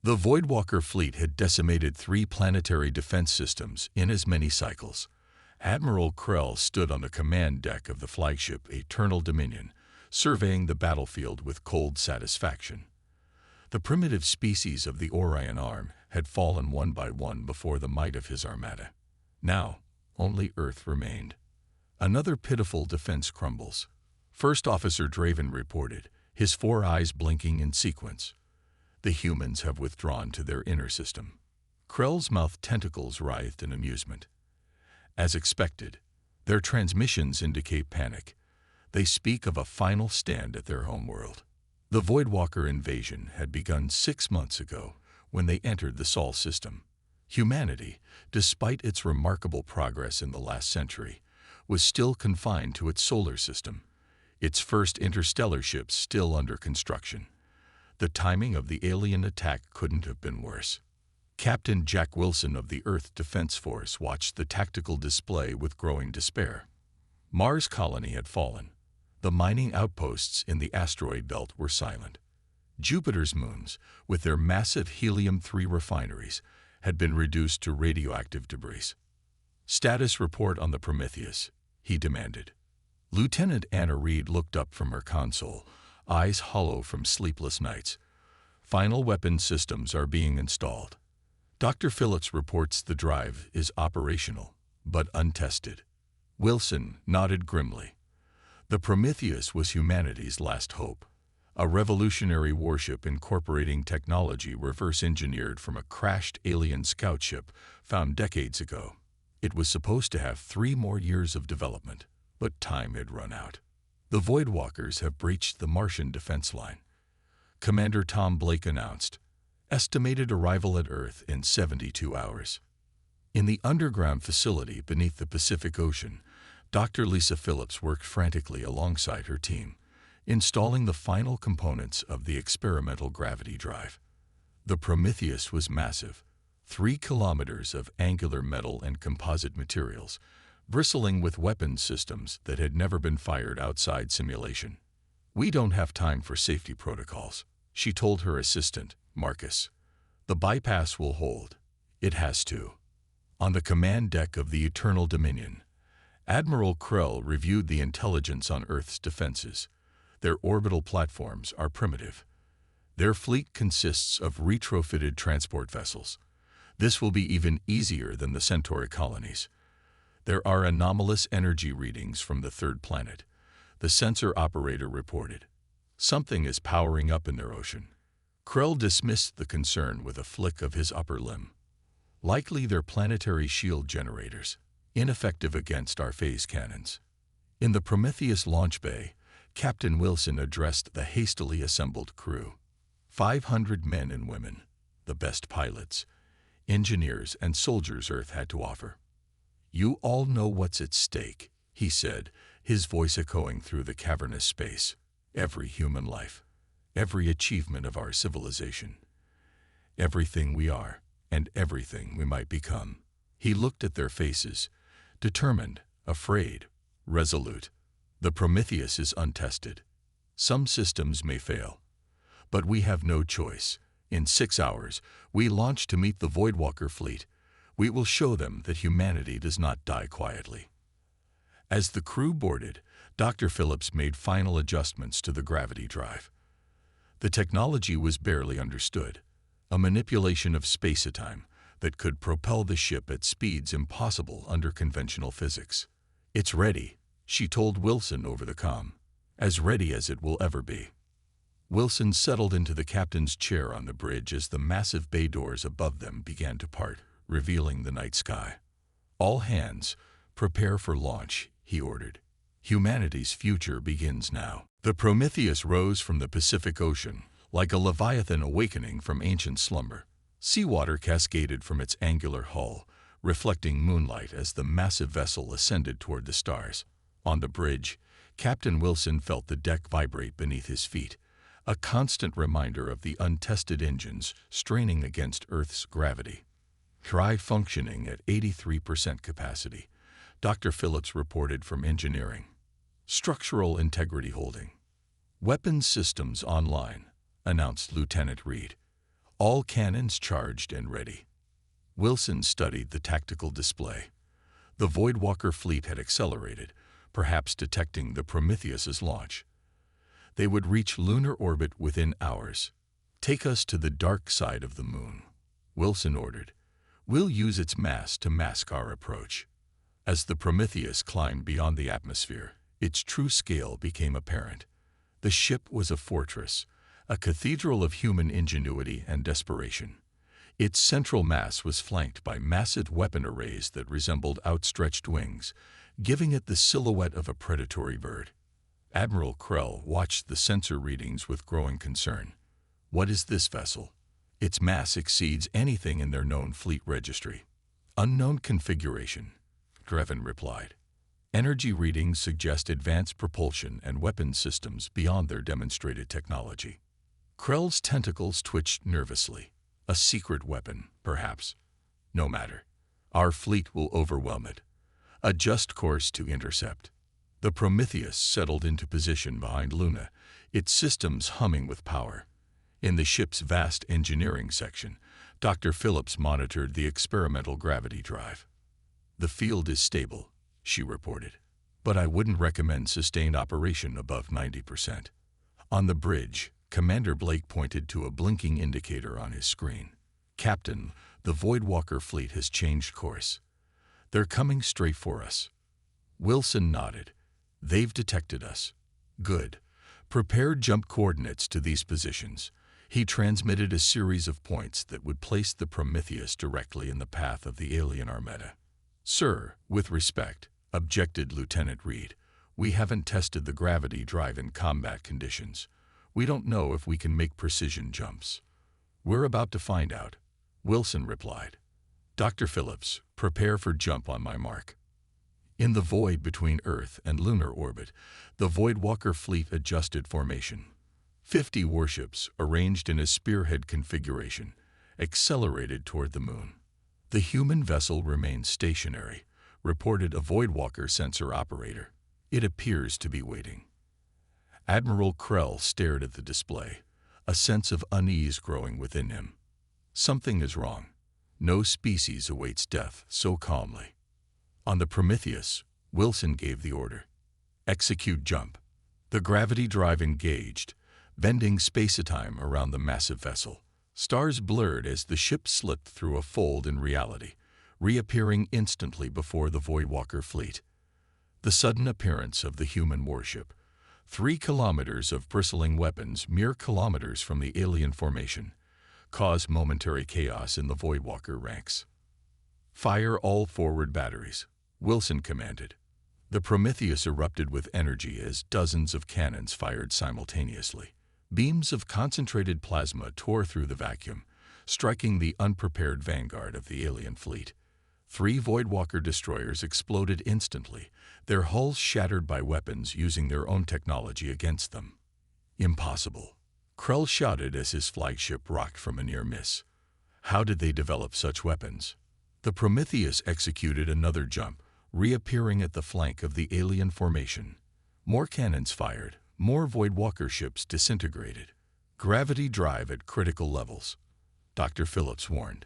The Voidwalker fleet had decimated 3 planetary defense systems in as many cycles. Admiral Krell stood on the command deck of the flagship Eternal Dominion, surveying the battlefield with cold satisfaction. The primitive species of the Orion Arm had fallen one by one before the might of his armada. Now, only Earth remained. Another pitiful defense crumbles. First Officer Draven reported, his 4 eyes blinking in sequence. The humans have withdrawn to their inner system. Krell's mouth tentacles writhed in amusement. As expected, their transmissions indicate panic. They speak of a final stand at their homeworld. The Voidwalker invasion had begun 6 months ago when they entered the Sol system. Humanity, despite its remarkable progress in the last century, was still confined to its solar system, its first interstellar ships still under construction. The timing of the alien attack couldn't have been worse. Captain Jack Wilson of the Earth Defense Force watched the tactical display with growing despair. Mars' colony had fallen. The mining outposts in the asteroid belt were silent. Jupiter's moons, with their massive helium-3 refineries, had been reduced to radioactive debris. "Status report on the Prometheus," he demanded. Lieutenant Anna Reed looked up from her console, eyes hollow from sleepless nights. "Final weapon systems are being installed. Dr. Phillips reports the drive is operational, but untested." Wilson nodded grimly. The Prometheus was humanity's last hope, a revolutionary warship incorporating technology reverse-engineered from a crashed alien scout ship found decades ago. It was supposed to have 3 more years of development, but time had run out. "The Voidwalkers have breached the Martian defense line," Commander Tom Blake announced. "Estimated arrival at Earth in 72 hours. In the underground facility beneath the Pacific Ocean, Dr. Lisa Phillips worked frantically alongside her team, installing the final components of the experimental gravity drive. The Prometheus was massive, 3 kilometers of angular metal and composite materials, bristling with weapons systems that had never been fired outside simulation. "We don't have time for safety protocols," she told her assistant, Marcus. "The bypass will hold. It has to." On the command deck of the Eternal Dominion, Admiral Krell reviewed the intelligence on Earth's defenses. Their orbital platforms are primitive. Their fleet consists of retrofitted transport vessels. This will be even easier than the Centauri colonies. There are anomalous energy readings from the 3rd planet, the sensor operator reported. Something is powering up in their ocean. Krell dismissed the concern with a flick of his upper limb. "Likely their planetary shield generators, ineffective against our phase cannons." In the Prometheus launch bay, Captain Wilson addressed the hastily assembled crew. 500 men and women, the best pilots, engineers, and soldiers Earth had to offer. "You all know what's at stake," he said, his voice echoing through the cavernous space. "Every human life, every achievement of our civilization, everything we are, and everything we might become." He looked at their faces, determined, afraid, resolute. "The Prometheus is untested. Some systems may fail, but we have no choice. In 6 hours, we launch to meet the Voidwalker fleet. We will show them that humanity does not die quietly." As the crew boarded, Dr. Phillips made final adjustments to the gravity drive. The technology was barely understood, a manipulation of space-time that could propel the ship at speeds impossible under conventional physics. "It's ready," she told Wilson over the comm. "As ready as it will ever be." Wilson settled into the captain's chair on the bridge as the massive bay doors above them began to part, revealing the night sky. "All hands, prepare for launch," he ordered. "Humanity's future begins now." The Prometheus rose from the Pacific Ocean, like a leviathan awakening from ancient slumber. Seawater cascaded from its angular hull, reflecting moonlight as the massive vessel ascended toward the stars. On the bridge, Captain Wilson felt the deck vibrate beneath his feet, a constant reminder of the untested engines straining against Earth's gravity. "Drive functioning at 83% capacity," Dr. Phillips reported from engineering. "Structural integrity holding." "Weapons systems online," announced Lieutenant Reed. All cannons charged and ready. Wilson studied the tactical display. The Voidwalker fleet had accelerated, perhaps detecting the Prometheus's launch. They would reach lunar orbit within hours. "Take us to the dark side of the moon," Wilson ordered. "We'll use its mass to mask our approach." As the Prometheus climbed beyond the atmosphere, its true scale became apparent. The ship was a fortress, a cathedral of human ingenuity and desperation. Its central mass was flanked by massive weapon arrays that resembled outstretched wings, giving it the silhouette of a predatory bird. Admiral Krell watched the sensor readings with growing concern. "What is this vessel?" "Its mass exceeds anything in their known fleet registry." "Unknown configuration," Drevin replied. "Energy readings suggest advanced propulsion and weapons systems beyond their demonstrated technology." Krell's tentacles twitched nervously. "A secret weapon, perhaps." "No matter. Our fleet will overwhelm it. Adjust course to intercept." The Prometheus settled into position behind Luna, its systems humming with power. In the ship's vast engineering section, Dr. Phillips monitored the experimental gravity drive. "The field is stable," she reported, "but I wouldn't recommend sustained operation above 90%. On the bridge, Commander Blake pointed to a blinking indicator on his screen. "Captain, the Voidwalker fleet has changed course. They're coming straight for us." Wilson nodded. "They've detected us." "Good. Prepare jump coordinates to these positions." He transmitted a series of points that would place the Prometheus directly in the path of the alien armada. "Sir, with respect," objected Lieutenant Reed, "we haven't tested the gravity drive in combat conditions. We don't know if we can make precision jumps." "We're about to find out," Wilson replied. "Dr. Phillips, prepare for jump on my mark." In the void between Earth and lunar orbit, the Voidwalker fleet adjusted formation. 50 warships, arranged in a spearhead configuration, accelerated toward the moon. "The human vessel remains stationary," reported a Voidwalker sensor operator. "It appears to be waiting." Admiral Krell stared at the display, a sense of unease growing within him. Something is wrong. No species awaits death so calmly. On the Prometheus, Wilson gave the order. "Execute jump." The gravity drive engaged, bending space-time around the massive vessel. Stars blurred as the ship slipped through a fold in reality, reappearing instantly before the Voidwalker fleet. The sudden appearance of the human warship. 3 kilometers of bristling weapons mere kilometers from the alien formation, caused momentary chaos in the Voidwalker ranks. "Fire all forward batteries," Wilson commanded. The Prometheus erupted with energy as dozens of cannons fired simultaneously. Beams of concentrated plasma tore through the vacuum, striking the unprepared vanguard of the alien fleet. 3 Voidwalker destroyers exploded instantly, their hulls shattered by weapons using their own technology against them. "Impossible," Krell shouted as his flagship rocked from a near miss. "How did they develop such weapons?" The Prometheus executed another jump, reappearing at the flank of the alien formation. More cannons fired, more Voidwalker ships disintegrated. "Gravity drive at critical levels," Dr. Phillips warned.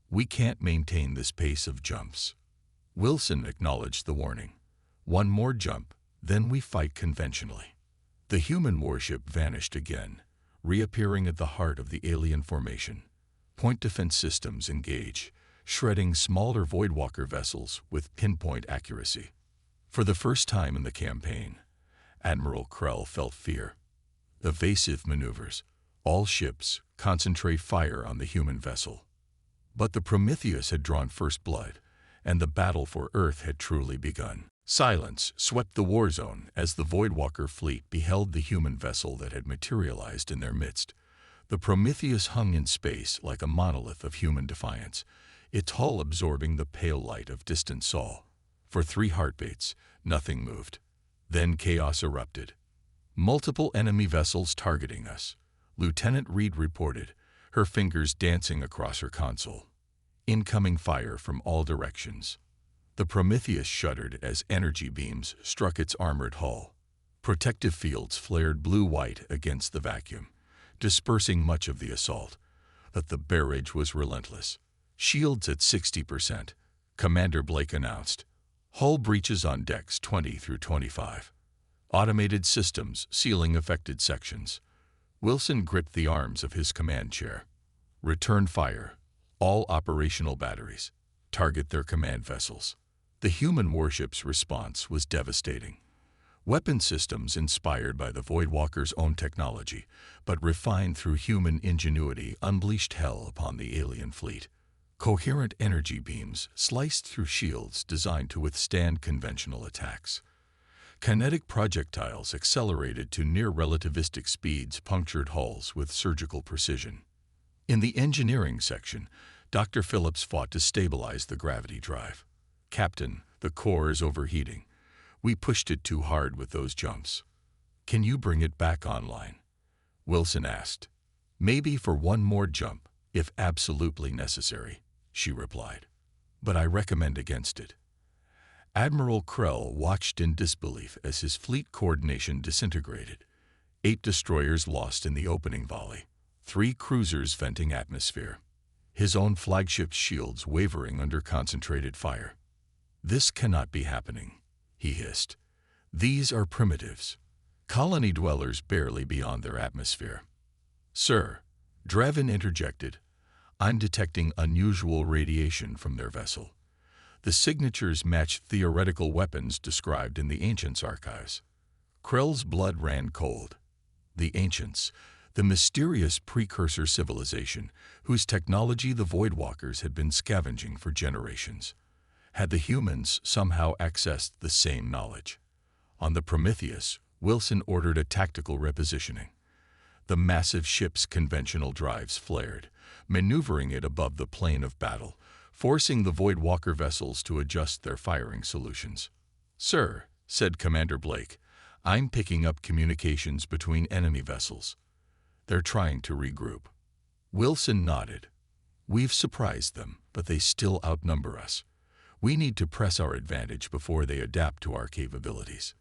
"We can't maintain this pace of jumps." Wilson acknowledged the warning. "One more jump, then we fight conventionally." The human warship vanished again, reappearing at the heart of the alien formation. Point defense systems engage, shredding smaller Voidwalker vessels with pinpoint accuracy. For the first time in the campaign, Admiral Krell felt fear. Evasive maneuvers. All ships concentrate fire on the human vessel. But the Prometheus had drawn first blood, and the battle for Earth had truly begun. Silence swept the war zone as the Voidwalker fleet beheld the human vessel that had materialized in their midst. The Prometheus hung in space like a monolith of human defiance, its hull absorbing the pale light of distant Sol. For 3 heartbeats, nothing moved. Then chaos erupted. "Multiple enemy vessels targeting us," Lieutenant Reed reported, her fingers dancing across her console. "Incoming fire from all directions." The Prometheus shuddered as energy beams struck its armored hull. Protective fields flared blue-white against the vacuum, dispersing much of the assault. But the barrage was relentless. Shields at 60%, Commander Blake announced. Hull breaches on decks 20 through 25. Automated systems sealing affected sections. Wilson gripped the arms of his command chair. Return fire. All operational batteries. Target their command vessels. The human warship's response was devastating. Weapon systems inspired by the Voidwalker's own technology, but refined through human ingenuity, unleashed hell upon the alien fleet. Coherent energy beams sliced through shields designed to withstand conventional attacks. Kinetic projectiles accelerated to near-relativistic speeds punctured hulls with surgical precision. In the engineering section, Dr. Phillips fought to stabilize the gravity drive. "Captain, the core is overheating. We pushed it too hard with those jumps. Can you bring it back online?" Wilson asked. "Maybe for one more jump, if absolutely necessary," she replied. "But I recommend against it." Admiral Krell watched in disbelief as his fleet coordination disintegrated. 8 destroyers lost in the opening volley, 3 cruisers venting atmosphere, his own flagship's shields wavering under concentrated fire. "This cannot be happening," he hissed. "These are primitives. Colony dwellers barely beyond their atmosphere." "Sir," Drevin interjected, "I'm detecting unusual radiation from their vessel. The signatures match theoretical weapons described in the Ancients' archives." Krell's blood ran cold. The Ancients, the mysterious precursor civilization whose technology the Voidwalkers had been scavenging for generations. Had the humans somehow accessed the same knowledge? On the Prometheus, Wilson ordered a tactical repositioning. The massive ship's conventional drives flared, maneuvering it above the plane of battle, forcing the Voidwalker vessels to adjust their firing solutions. "Sir," said Commander Blake, "I'm picking up communications between enemy vessels. They're trying to regroup." Wilson nodded. "We've surprised them, but they still outnumber us. We need to press our advantage before they adapt to our capabilities."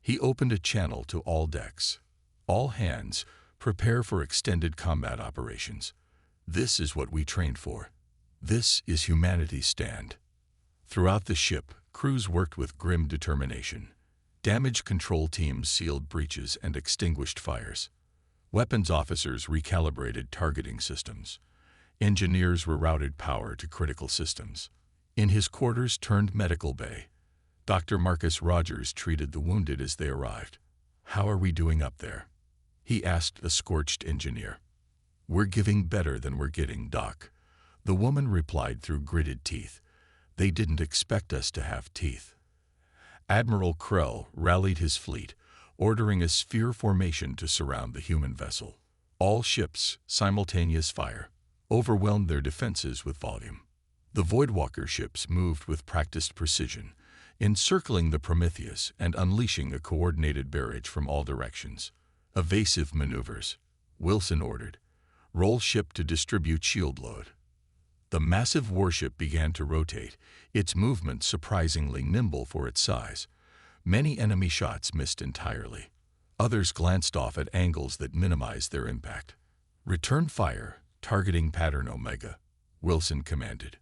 He opened a channel to all decks. "All hands, prepare for extended combat operations. This is what we trained for. This is humanity's stand." Throughout the ship, crews worked with grim determination. Damage control teams sealed breaches and extinguished fires. Weapons officers recalibrated targeting systems. Engineers rerouted power to critical systems. In his quarters-turned-medical bay, Dr. Marcus Rogers treated the wounded as they arrived. "How are we doing up there?" he asked a scorched engineer. "We're giving better than we're getting, Doc," the woman replied through gritted teeth. "They didn't expect us to have teeth." Admiral Krell rallied his fleet, ordering a sphere formation to surround the human vessel. All ships, simultaneous fire, overwhelmed their defenses with volume. The Voidwalker ships moved with practiced precision, encircling the Prometheus and unleashing a coordinated barrage from all directions. "Evasive maneuvers," Wilson ordered. "Roll ship to distribute shield load." The massive warship began to rotate, its movement surprisingly nimble for its size. Many enemy shots missed entirely. Others glanced off at angles that minimized their impact. "Return fire, targeting pattern Omega," Wilson commanded.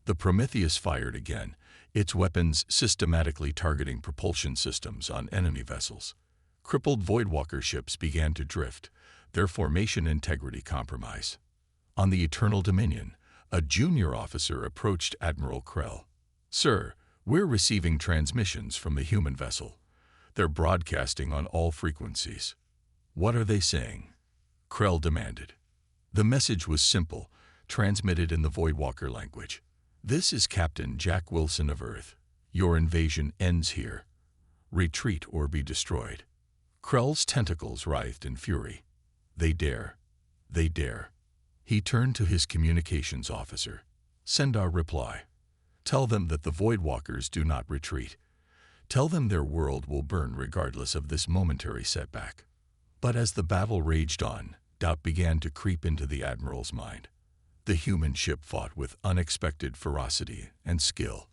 The Prometheus fired again, its weapons systematically targeting propulsion systems on enemy vessels. Crippled Voidwalker ships began to drift, their formation integrity compromised. On the Eternal Dominion, a junior officer approached Admiral Krell. "Sir, we're receiving transmissions from the human vessel. They're broadcasting on all frequencies." "What are they saying?" Krell demanded. The message was simple, transmitted in the Voidwalker language. "This is Captain Jack Wilson of Earth. Your invasion ends here. Retreat or be destroyed." Krell's tentacles writhed in fury. "They dare. They dare." He turned to his communications officer. "Send our reply. Tell them that the Voidwalkers do not retreat. Tell them their world will burn regardless of this momentary setback." But as the battle raged on, doubt began to creep into the Admiral's mind. The human ship fought with unexpected ferocity and skill.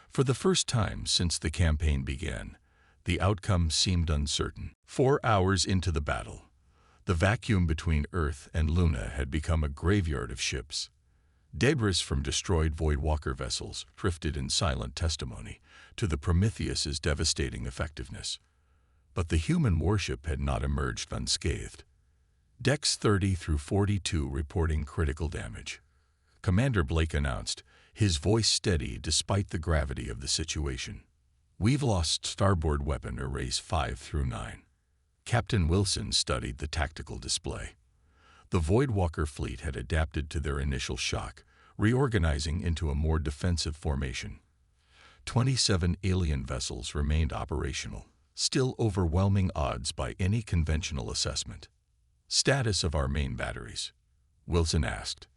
For the first time since the campaign began, the outcome seemed uncertain. 4 hours into the battle, The vacuum between Earth and Luna had become a graveyard of ships. Debris from destroyed Voidwalker vessels drifted in silent testimony to the Prometheus's devastating effectiveness. But the human warship had not emerged unscathed. Decks 30 through 42 reporting critical damage. Commander Blake announced, his voice steady despite the gravity of the situation. We've lost starboard weapon arrays 5 through 9. Captain Wilson studied the tactical display. The Voidwalker fleet had adapted to their initial shock, reorganizing into a more defensive formation. 27 alien vessels remained operational, still overwhelming odds by any conventional assessment. Status of our main batteries? Wilson asked.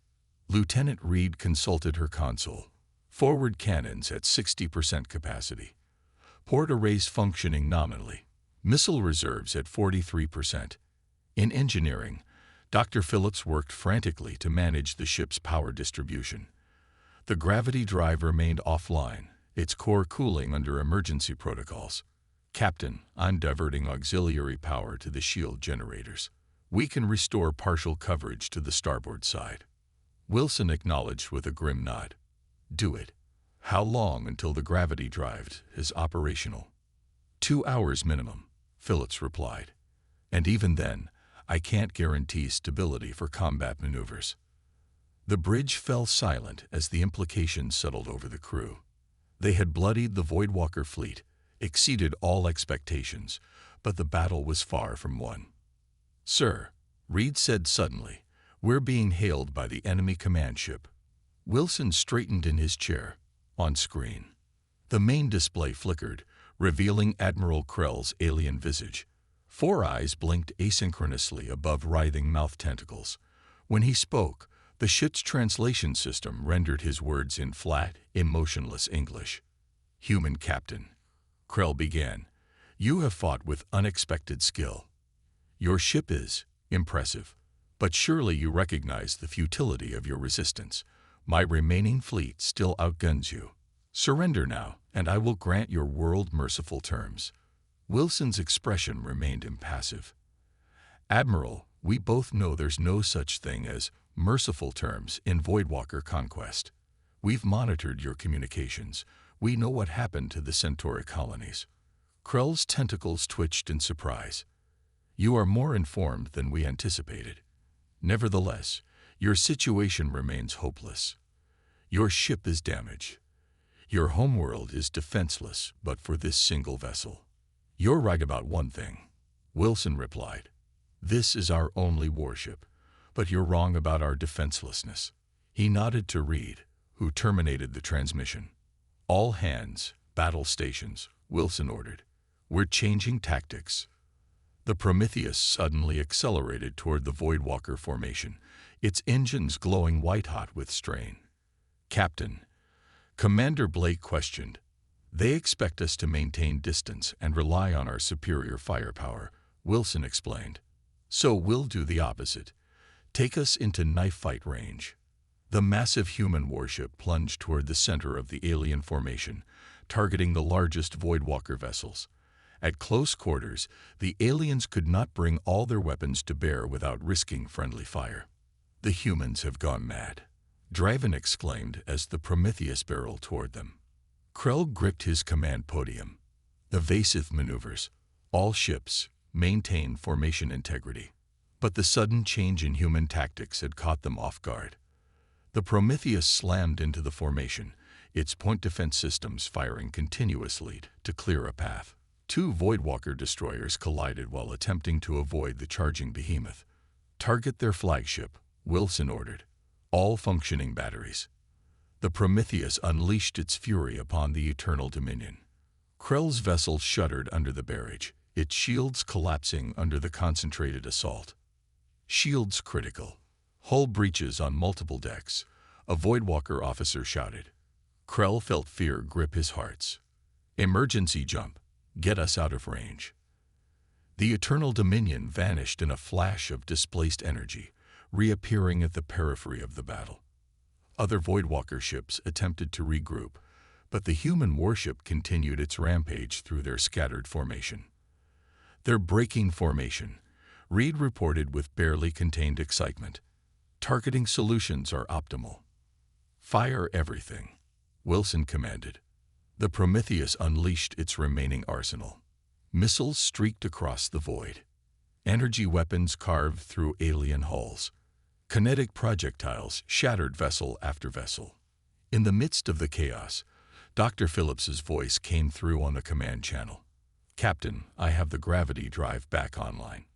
Lieutenant Reed consulted her console. Forward cannons at 60% capacity. Port arrays functioning nominally. Missile reserves at 43%. In engineering, Dr. Phillips worked frantically to manage the ship's power distribution. The gravity drive remained offline, its core cooling under emergency protocols. Captain, I'm diverting auxiliary power to the shield generators. We can restore partial coverage to the starboard side. Wilson acknowledged with a grim nod. Do it. How long until the gravity drive is operational? 2 hours minimum, Phillips replied. And even then, I can't guarantee stability for combat maneuvers. The bridge fell silent as the implications settled over the crew. They had bloodied the Voidwalker fleet, exceeded all expectations, but the battle was far from won. Sir, Reed said suddenly, we're being hailed by the enemy command ship. Wilson straightened in his chair. On screen, the main display flickered, revealing Admiral Krell's alien visage. 4 eyes blinked asynchronously above writhing mouth tentacles. When he spoke, the ship's translation system rendered his words in flat, emotionless English. Human Captain, Krell began, you have fought with unexpected skill. Your ship is impressive, but surely you recognize the futility of your resistance. My remaining fleet still outguns you. Surrender now, and I will grant your world merciful terms. Wilson's expression remained impassive. Admiral, we both know there's no such thing as merciful terms in Voidwalker conquest. We've monitored your communications. We know what happened to the Centauri colonies. Krell's tentacles twitched in surprise. You are more informed than we anticipated. Nevertheless, your situation remains hopeless. Your ship is damaged. Your homeworld is defenseless but for this single vessel. You're right about one thing, Wilson replied. This is our only warship, but you're wrong about our defenselessness. He nodded to Reed, who terminated the transmission. All hands, battle stations, Wilson ordered. We're changing tactics. The Prometheus suddenly accelerated toward the Voidwalker formation, its engines glowing white-hot with strain. Captain, Commander Blake questioned. They expect us to maintain distance and rely on our superior firepower, Wilson explained. So we'll do the opposite. Take us into knife fight range. The massive human warship plunged toward the center of the alien formation, targeting the largest Voidwalker vessels. At close quarters, the aliens could not bring all their weapons to bear without risking friendly fire. The humans have gone mad, Draven exclaimed as the Prometheus barreled toward them. Krell gripped his command podium. Evasive maneuvers. All ships maintain formation integrity. But the sudden change in human tactics had caught them off guard. The Prometheus slammed into the formation, its point defense systems firing continuously to clear a path. 2 Voidwalker destroyers collided while attempting to avoid the charging behemoth. Target their flagship, Wilson ordered. All functioning batteries. The Prometheus unleashed its fury upon the Eternal Dominion. Krell's vessel shuddered under the barrage, its shields collapsing under the concentrated assault. Shields critical. Hull breaches on multiple decks, a Voidwalker officer shouted. Krell felt fear grip his hearts. Emergency jump. Get us out of range. The Eternal Dominion vanished in a flash of displaced energy, reappearing at the periphery of the battle. Other Voidwalker ships attempted to regroup, but the human warship continued its rampage through their scattered formation. Their breaking formation, Reed reported with barely contained excitement. "Targeting solutions are optimal." "Fire everything," Wilson commanded. The Prometheus unleashed its remaining arsenal. Missiles streaked across the void. Energy weapons carved through alien hulls. Kinetic projectiles shattered vessel after vessel. In the midst of the chaos, Dr. Phillips's voice came through on the command channel. "Captain, I have the gravity drive back online.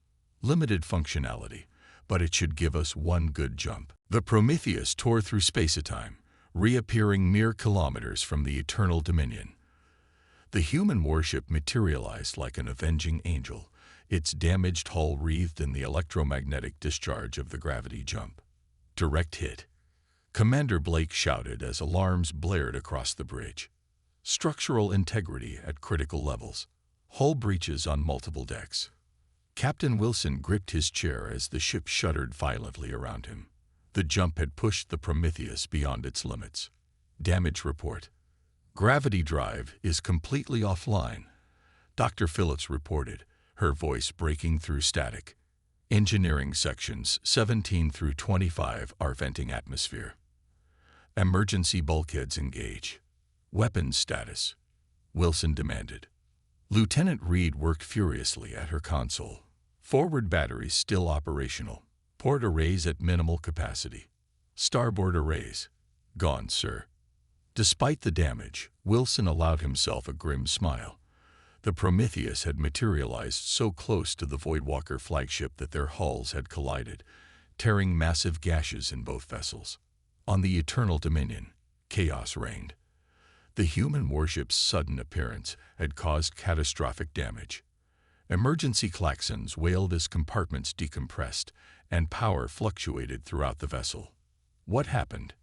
Limited functionality, but it should give us one good jump." The Prometheus tore through space-time, reappearing mere kilometers from the Eternal Dominion. The human warship materialized like an avenging angel, its damaged hull wreathed in the electromagnetic discharge of the gravity jump. "Direct hit," Commander Blake shouted as alarms blared across the bridge. "Structural integrity at critical levels. Hull breaches on multiple decks." Captain Wilson gripped his chair as the ship shuddered violently around him. The jump had pushed the Prometheus beyond its limits. "Damage report. Gravity drive is completely offline," Dr. Phillips reported, her voice breaking through static. "Engineering sections 17 through 25 are venting atmosphere. Emergency bulkheads engage." "Weapons status," Wilson demanded. Lieutenant Reed worked furiously at her console. "Forward batteries still operational. Port arrays at minimal capacity. Starboard arrays gone, sir." Despite the damage, Wilson allowed himself a grim smile. The Prometheus had materialized so close to the Voidwalker flagship that their hulls had collided, tearing massive gashes in both vessels. On the Eternal Dominion, chaos reigned. The human warship's sudden appearance had caused catastrophic damage. Emergency klaxons wailed as compartments decompressed, and power fluctuated throughout the vessel. "What happened?"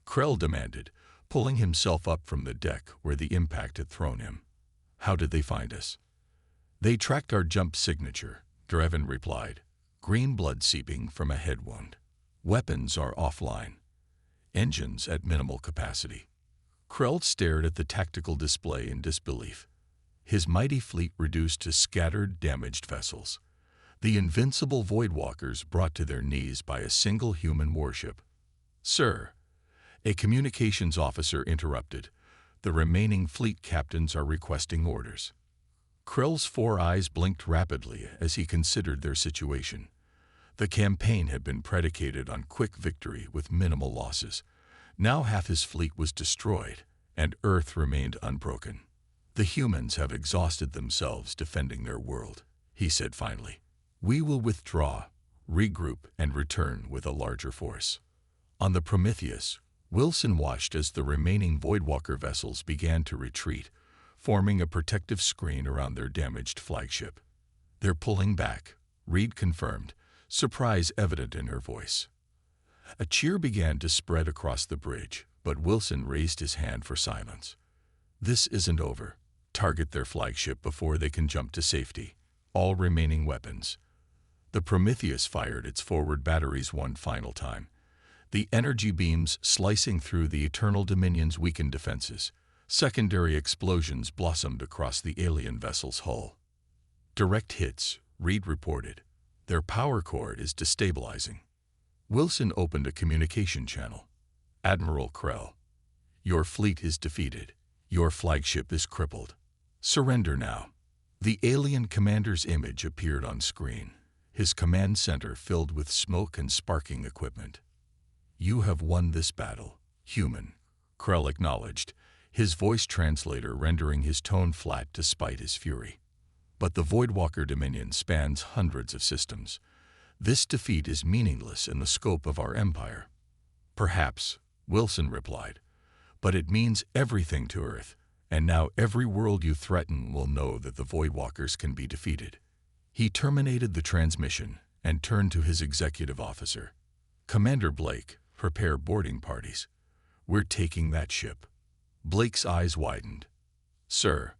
Krell demanded, pulling himself up from the deck where the impact had thrown him. "How did they find us?" "They tracked our jump signature," Drevin replied. "Green blood seeping from a head wound. Weapons are offline. Engines at minimal capacity." Krell stared at the tactical display in disbelief. His mighty fleet reduced to scattered, damaged vessels. The invincible Voidwalkers brought to their knees by a single human warship. "Sir," a communications officer interrupted, "the remaining fleet captains are requesting orders." Krell's 4 eyes blinked rapidly as he considered their situation. The campaign had been predicated on quick victory with minimal losses. Now half his fleet was destroyed, and Earth remained unbroken. "The humans have exhausted themselves defending their world," he said finally. "We will withdraw, regroup, and return with a larger force." On the Prometheus, Wilson watched as the remaining Voidwalker vessels began to retreat, forming a protective screen around their damaged flagship. "They're pulling back," Reed confirmed, surprise evident in her voice. A cheer began to spread across the bridge, but Wilson raised his hand for silence. "This isn't over. Target their flagship before they can jump to safety. All remaining weapons." The Prometheus fired its forward batteries one final time. The energy beams slicing through the Eternal Dominion's weakened defenses. Secondary explosions blossomed across the alien vessel's hull. "Direct hits," Reed reported. "Their power cord is destabilizing." Wilson opened a communication channel. "Admiral Krell, your fleet is defeated. Your flagship is crippled. Surrender now." The alien commander's image appeared on screen, his command center filled with smoke and sparking equipment. "You have won this battle, human," Krell acknowledged, his voice translator rendering his tone flat despite his fury. "But the Voidwalker Dominion spans hundreds of systems. This defeat is meaningless in the scope of our empire." "Perhaps," Wilson replied, "but it means everything to Earth, and now every world you threaten will know that the Voidwalkers can be defeated." He terminated the transmission and turned to his executive officer. "Commander Blake, prepare boarding parties. We're taking that ship." Blake's eyes widened. "Sir,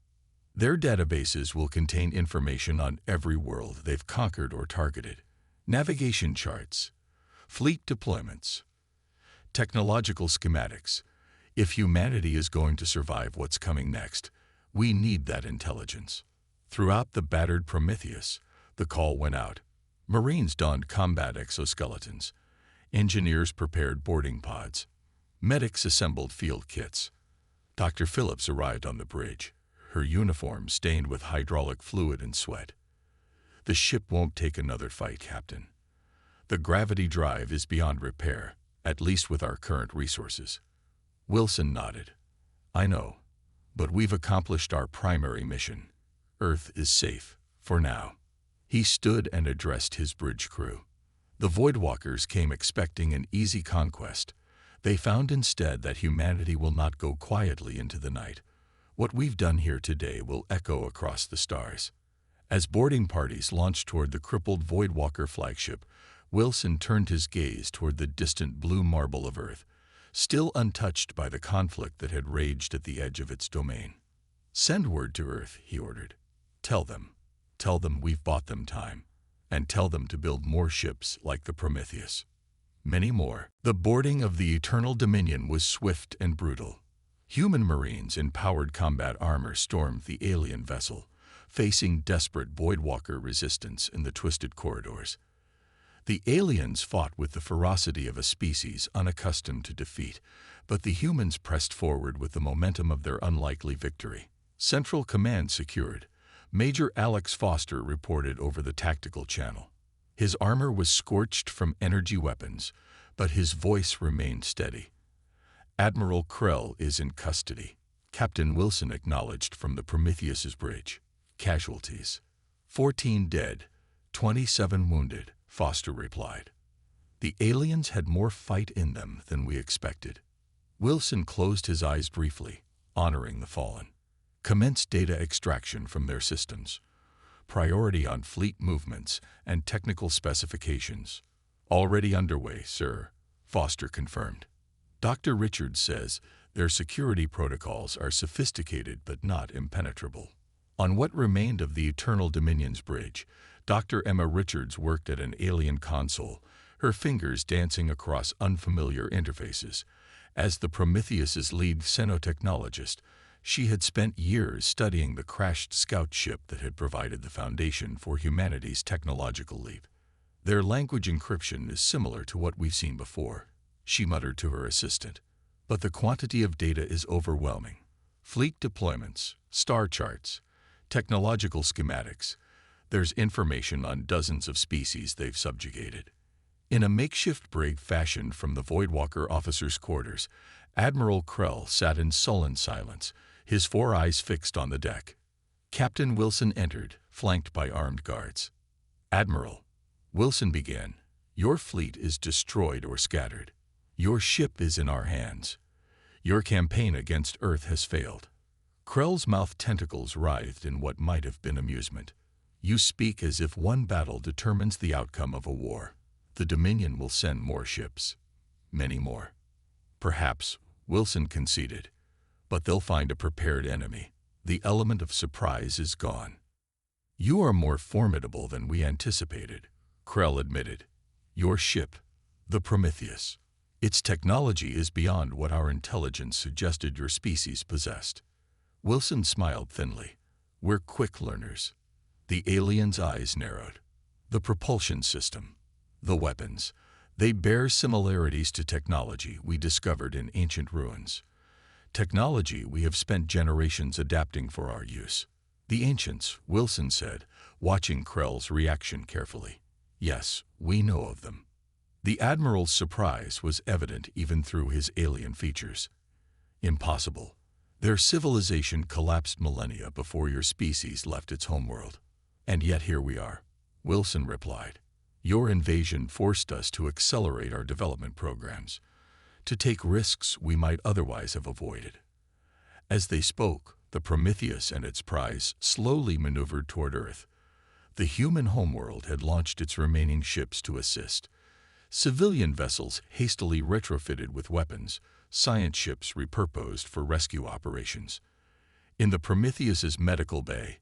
their databases will contain information on every world they've conquered or targeted. Navigation charts, fleet deployments, technological schematics. If humanity is going to survive what's coming next, we need that intelligence." Throughout the battered Prometheus, the call went out. Marines donned combat exoskeletons. Engineers prepared boarding pods. Medics assembled field kits. Dr. Phillips arrived on the bridge, her uniform stained with hydraulic fluid and sweat. "The ship won't take another fight, Captain. The gravity drive is beyond repair, at least with our current resources." Wilson nodded. "I know, but we've accomplished our primary mission. Earth is safe, for now." He stood and addressed his bridge crew. The Voidwalkers came expecting an easy conquest. They found instead that humanity will not go quietly into the night. What we've done here today will echo across the stars. As boarding parties launched toward the crippled Voidwalker flagship, Wilson turned his gaze toward the distant blue marble of Earth, still untouched by the conflict that had raged at the edge of its domain. "Send word to Earth," he ordered. Tell them we've bought them time, and tell them to build more ships like the Prometheus. Many more." The boarding of the Eternal Dominion was swift and brutal. Human Marines in powered combat armor stormed the alien vessel, facing desperate Voidwalker resistance in the twisted corridors. The aliens fought with the ferocity of a species unaccustomed to defeat, but the humans pressed forward with the momentum of their unlikely victory. Central Command secured. Major Alex Foster reported over the tactical channel. His armor was scorched from energy weapons, but his voice remained steady. "Admiral Krell is in custody," Captain Wilson acknowledged from the Prometheus's bridge. "Casualties: 14 dead, 27 wounded," Foster replied. "The aliens had more fight in them than we expected." Wilson closed his eyes briefly, honoring the fallen. "Commence data extraction from their systems. Priority on fleet movements and technical specifications." "Already underway, sir," Foster confirmed. "Dr. Richards says their security protocols are sophisticated but not impenetrable." On what remained of the Eternal Dominion's bridge, Dr. Emma Richards worked at an alien console, her fingers dancing across unfamiliar interfaces. As the Prometheus's lead xenotechnologist, she had spent years studying the crashed scout ship that had provided the foundation for humanity's technological leap. "Their language encryption is similar to what we've seen before," she muttered to her assistant. "But the quantity of data is overwhelming. Fleet deployments, star charts, technological schematics. There's information on dozens of species they've subjugated." In a makeshift brig fashioned from the Voidwalker officers' quarters, Admiral Krell sat in sullen silence, his 4 eyes fixed on the deck. Captain Wilson entered, flanked by armed guards. "Admiral," Wilson began, "your fleet is destroyed or scattered. Your ship is in our hands. Your campaign against Earth has failed." Krell's mouth tentacles writhed in what might have been amusement. "You speak as if one battle determines the outcome of a war. The Dominion will send more ships. Many more." "Perhaps," Wilson conceded, "but they'll find a prepared enemy. The element of surprise is gone." "You are more formidable than we anticipated," Krell admitted. "Your ship, the Prometheus. Its technology is beyond what our intelligence suggested your species possessed." Wilson smiled thinly. "We're quick learners." The alien's eyes narrowed. "The propulsion system, the weapons, they bear similarities to technology we discovered in ancient ruins. Technology we have spent generations adapting for our use." "The ancients," Wilson said, watching Krell's reaction carefully. "Yes, we know of them." The Admiral's surprise was evident even through his alien features. "Impossible. Their civilization collapsed millennia before your species left its homeworld." "And yet here we are," Wilson replied. "Your invasion forced us to accelerate our development programs, to take risks we might otherwise have avoided." As they spoke, the Prometheus and its prize slowly maneuvered toward Earth. The human homeworld had launched its remaining ships to assist. Civilian vessels hastily retrofitted with weapons, science ships repurposed for rescue operations. In the Prometheus's medical bay,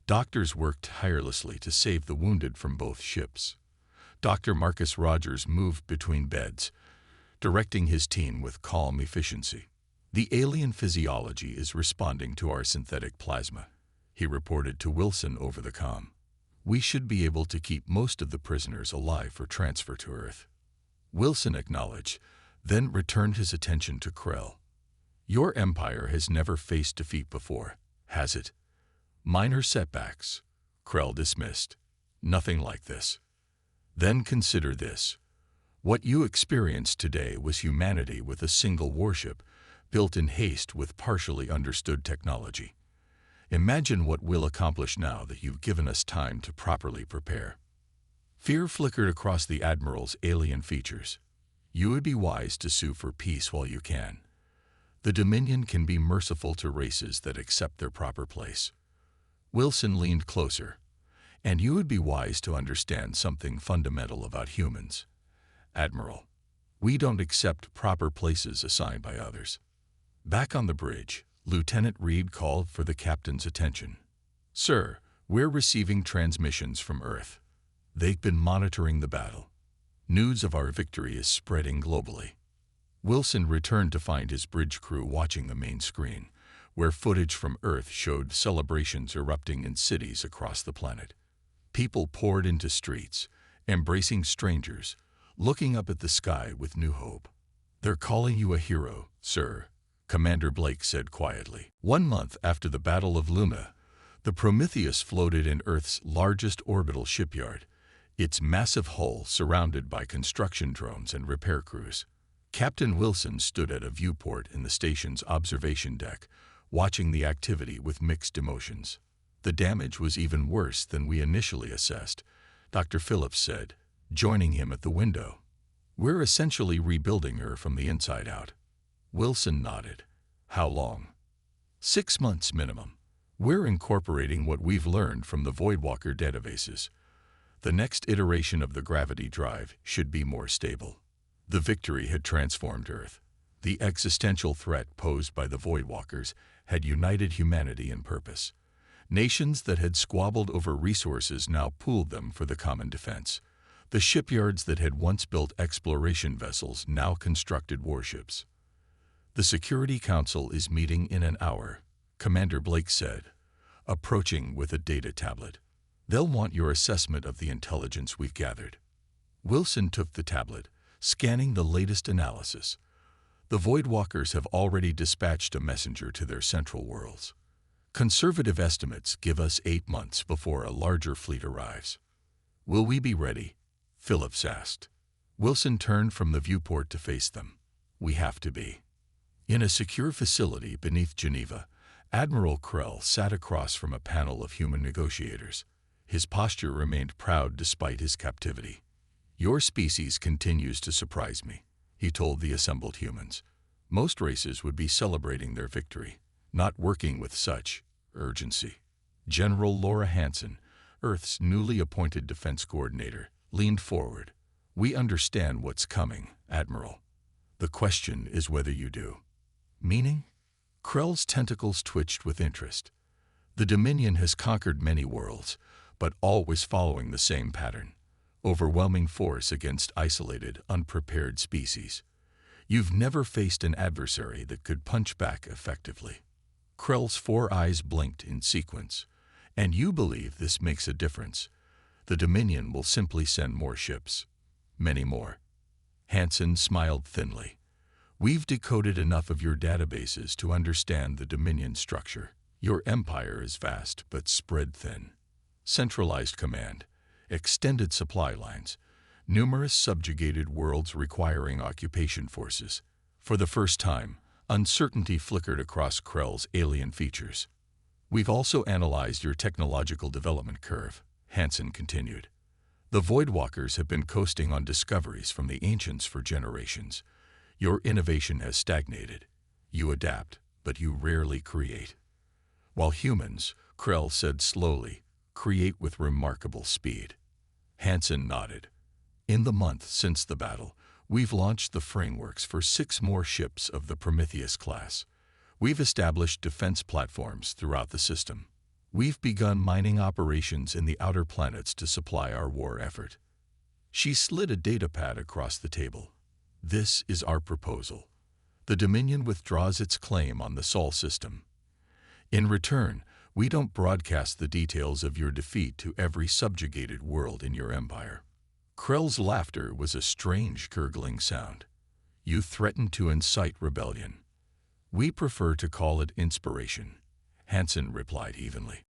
doctors worked tirelessly to save the wounded from both ships. Dr. Marcus Rogers moved between beds, directing his team with calm efficiency. "The alien physiology is responding to our synthetic plasma," he reported to Wilson over the comm. We should be able to keep most of the prisoners alive for transfer to Earth. Wilson acknowledged, then returned his attention to Krell. Your empire has never faced defeat before, has it? Minor setbacks, Krell dismissed. Nothing like this. Then consider this. What you experienced today was humanity with a single warship, built in haste with partially understood technology. Imagine what we'll accomplish now that you've given us time to properly prepare. Fear flickered across the Admiral's alien features. You would be wise to sue for peace while you can. The Dominion can be merciful to races that accept their proper place. Wilson leaned closer. And you would be wise to understand something fundamental about humans. Admiral, we don't accept proper places assigned by others. Back on the bridge, Lieutenant Reed called for the captain's attention. Sir, we're receiving transmissions from Earth. They've been monitoring the battle. News of our victory is spreading globally. Wilson returned to find his bridge crew watching the main screen, where footage from Earth showed celebrations erupting in cities across the planet. People poured into streets, embracing strangers, looking up at the sky with new hope. They're calling you a hero, sir, Commander Blake said quietly. 1 month after the Battle of Luna, the Prometheus floated in Earth's largest orbital shipyard, its massive hull surrounded by construction drones and repair crews. Captain Wilson stood at a viewport in the station's observation deck, watching the activity with mixed emotions. The damage was even worse than we initially assessed, Dr. Phillips said, joining him at the window. We're essentially rebuilding her from the inside out. Wilson nodded. How long? 6 months minimum. We're incorporating what we've learned from the Voidwalker databases. The next iteration of the gravity drive should be more stable. The victory had transformed Earth. The existential threat posed by the Voidwalkers had united humanity in purpose. Nations that had squabbled over resources now pooled them for the common defense. The shipyards that had once built exploration vessels now constructed warships. The Security Council is meeting in an hour, Commander Blake said, approaching with a data tablet. They'll want your assessment of the intelligence we've gathered. Wilson took the tablet, scanning the latest analysis. The Voidwalkers have already dispatched a messenger to their central worlds. Conservative estimates give us 8 months before a larger fleet arrives. Will we be ready? Phillips asked. Wilson turned from the viewport to face them. We have to be. In a secure facility beneath Geneva, Admiral Krell sat across from a panel of human negotiators. His posture remained proud despite his captivity. Your species continues to surprise me, he told the assembled humans. Most races would be celebrating their victory, not working with such urgency. General Laura Hansen, Earth's newly appointed defense coordinator, leaned forward. We understand what's coming, Admiral. The question is whether you do. Meaning? Krell's tentacles twitched with interest. The Dominion has conquered many worlds, but always following the same pattern. Overwhelming force against isolated, unprepared species. You've never faced an adversary that could punch back effectively. Krell's 4 eyes blinked in sequence. And you believe this makes a difference. The Dominion will simply send more ships. Many more. Hansen smiled thinly. We've decoded enough of your databases to understand the Dominion structure. Your empire is vast but spread thin. Centralized command, extended supply lines, numerous subjugated worlds requiring occupation forces. For the first time, uncertainty flickered across Krell's alien features. We've also analyzed your technological development curve, Hansen continued. The Voidwalkers have been coasting on discoveries from the ancients for generations. Your innovation has stagnated. You adapt, but you rarely create. While humans, Krell said slowly, create with remarkable speed. Hansen nodded. In the month since the battle, we've launched the frameworks for 6 more ships of the Prometheus class. We've established defense platforms throughout the system. We've begun mining operations in the outer planets to supply our war effort. She slid a data pad across the table. This is our proposal. The Dominion withdraws its claim on the Sol system. In return, We don't broadcast the details of your defeat to every subjugated world in your empire." Krell's laughter was a strange, gurgling sound. "You threaten to incite rebellion." "We prefer to call it inspiration," Hansen replied evenly.